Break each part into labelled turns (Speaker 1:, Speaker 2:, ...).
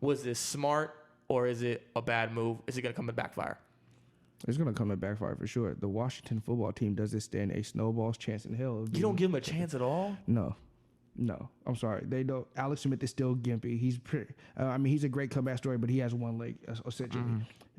Speaker 1: Was this smart or is it a bad move? Is it going to come and backfire?
Speaker 2: It's going to come and backfire for sure. The Washington football team doesn't stand a snowball's chance in hell.
Speaker 1: You don't give him a chance at all?
Speaker 2: No. I'm sorry. They don't. Alex Smith is still gimpy. He's pretty. He's a great comeback story, but he has one leg essentially.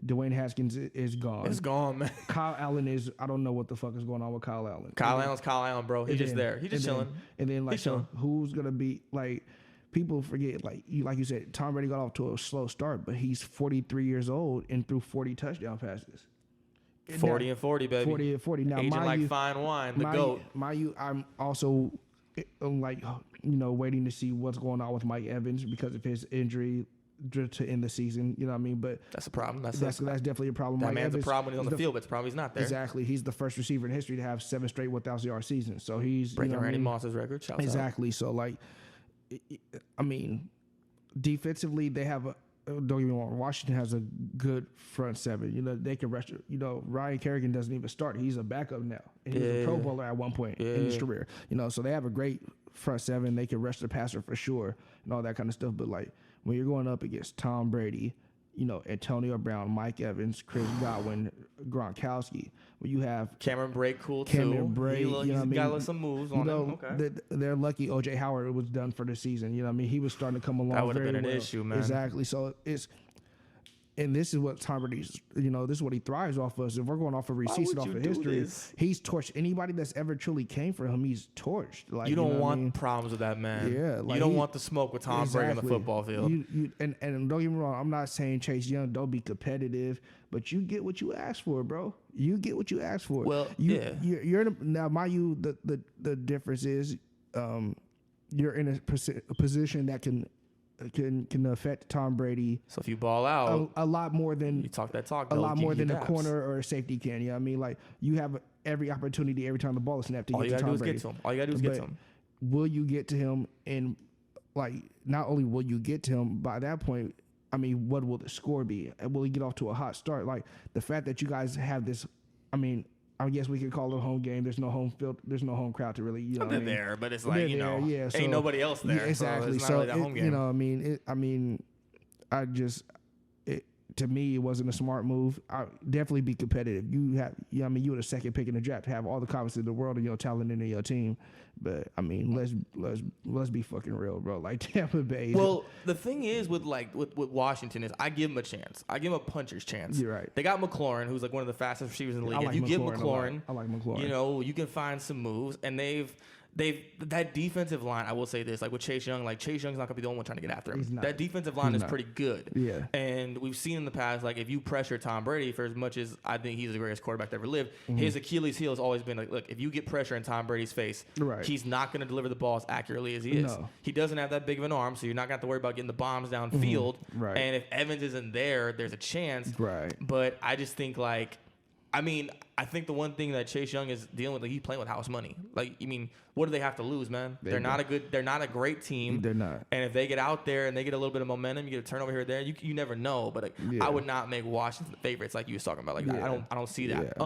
Speaker 2: Dwayne Haskins is gone.
Speaker 1: It's gone, man.
Speaker 2: Kyle Allen is. I don't know what the fuck is going on with Kyle Allen.
Speaker 1: Kyle Allen, bro. He's just there. He's just chilling.
Speaker 2: And then like, so who's gonna be like? People forget, like you said, Tom Brady got off to a slow start, but he's 43 years old and threw 40 touchdown passes.
Speaker 1: 40 and 40, baby.
Speaker 2: 40 and 40. Now,
Speaker 1: aging like fine wine, the GOAT.
Speaker 2: I'm also like, waiting to see what's going on with Mike Evans because of his injury to end the season. You know what I mean? But
Speaker 1: that's a problem. That's
Speaker 2: definitely a problem.
Speaker 1: That
Speaker 2: Mike
Speaker 1: man's
Speaker 2: Evans,
Speaker 1: a problem when he's on the field, but it's a problem he's not there.
Speaker 2: Exactly. He's the first receiver in history to have 7 straight 1,000-yard seasons. So he's
Speaker 1: breaking Randy Moss's record. Shouts
Speaker 2: exactly.
Speaker 1: Out.
Speaker 2: So like, defensively they have a. Don't get me wrong. Washington has a good front seven. They can rush. Ryan Kerrigan doesn't even start. He's a backup now. And he was a Pro Bowler at one point in his career. So they have a great front seven. They can rush the passer for sure and all that kind of stuff. But like when you're going up against Tom Brady, Antonio Brown, Mike Evans, Chris Godwin, Gronkowski. When you have
Speaker 1: Cameron Brake, too.
Speaker 2: Cameron Brake,
Speaker 1: he's got some moves on him. Okay.
Speaker 2: They're lucky O.J. Howard was done for the season. He was starting to come along.
Speaker 1: That would have
Speaker 2: very
Speaker 1: been an
Speaker 2: well.
Speaker 1: issue, man.
Speaker 2: Exactly. So and this is what Tom Brady's, this is what he thrives off of. So if we're going off of receipts and off of history, he's torched anybody that's ever truly came for him. He's torched. Like
Speaker 1: you don't want problems with that man.
Speaker 2: Yeah,
Speaker 1: you don't want the smoke with Tom Brady on the football field.
Speaker 2: And don't get me wrong, I'm not saying Chase Young don't be competitive, but you get what you ask for, bro. You get what you ask for.
Speaker 1: Well,
Speaker 2: you're in now. Mind you, the difference is, you're in a position that can affect Tom Brady.
Speaker 1: So if you ball out,
Speaker 2: a lot more than
Speaker 1: you talk that talk,
Speaker 2: a lot more than a corner or a safety can. You know what I mean? Like you have every opportunity every time the ball is snapped to get to Tom Brady.
Speaker 1: All you gotta do is get to him.
Speaker 2: Will you get to him? And like, not only will you get to him, by that point, what will the score be? Will he get off to a hot start? Like the fact that you guys have this, I guess we could call it a home game. There's no home field. There's no home crowd to really.
Speaker 1: They're there, but it's like
Speaker 2: yeah,
Speaker 1: ain't nobody else there.
Speaker 2: Yeah, exactly.
Speaker 1: So it's not really that home game.
Speaker 2: To me, it wasn't a smart move. I definitely be competitive. You were the second pick in the draft to have all the confidence in the world in your talent and in your team. But let's be fucking real, bro. Like Tampa Bay.
Speaker 1: Well, the thing is with Washington is I give him a chance. I give him a puncher's chance.
Speaker 2: You're right.
Speaker 1: They got McLaurin, who's like one of the fastest receivers in the league.
Speaker 2: Like
Speaker 1: if you give
Speaker 2: McLaurin, I like McLaurin.
Speaker 1: You can find some moves, and they've that defensive line. I will say this, like with Chase Young, Chase Young's not gonna be the only one trying to get after him. That defensive line is pretty good.
Speaker 2: Yeah.
Speaker 1: And we've seen in the past, like if you pressure Tom Brady, for as much as I think he's the greatest quarterback that ever lived, his Achilles heel has always been like, look, if you get pressure in Tom Brady's face, he's not gonna deliver the ball as accurately as he is. No. He doesn't have that big of an arm, so you're not gonna have to worry about getting the bombs downfield.
Speaker 2: Right.
Speaker 1: And if Evans isn't there, there's a chance.
Speaker 2: Right.
Speaker 1: But I just think I think the one thing that Chase Young is dealing with, he's playing with house money. What do they have to lose, man? They're not a great team.
Speaker 2: They're not.
Speaker 1: And if they get out there and they get a little bit of momentum, you get a turnover here or there, you never know. But I would not make Washington the favorites like you was talking about. I don't see that.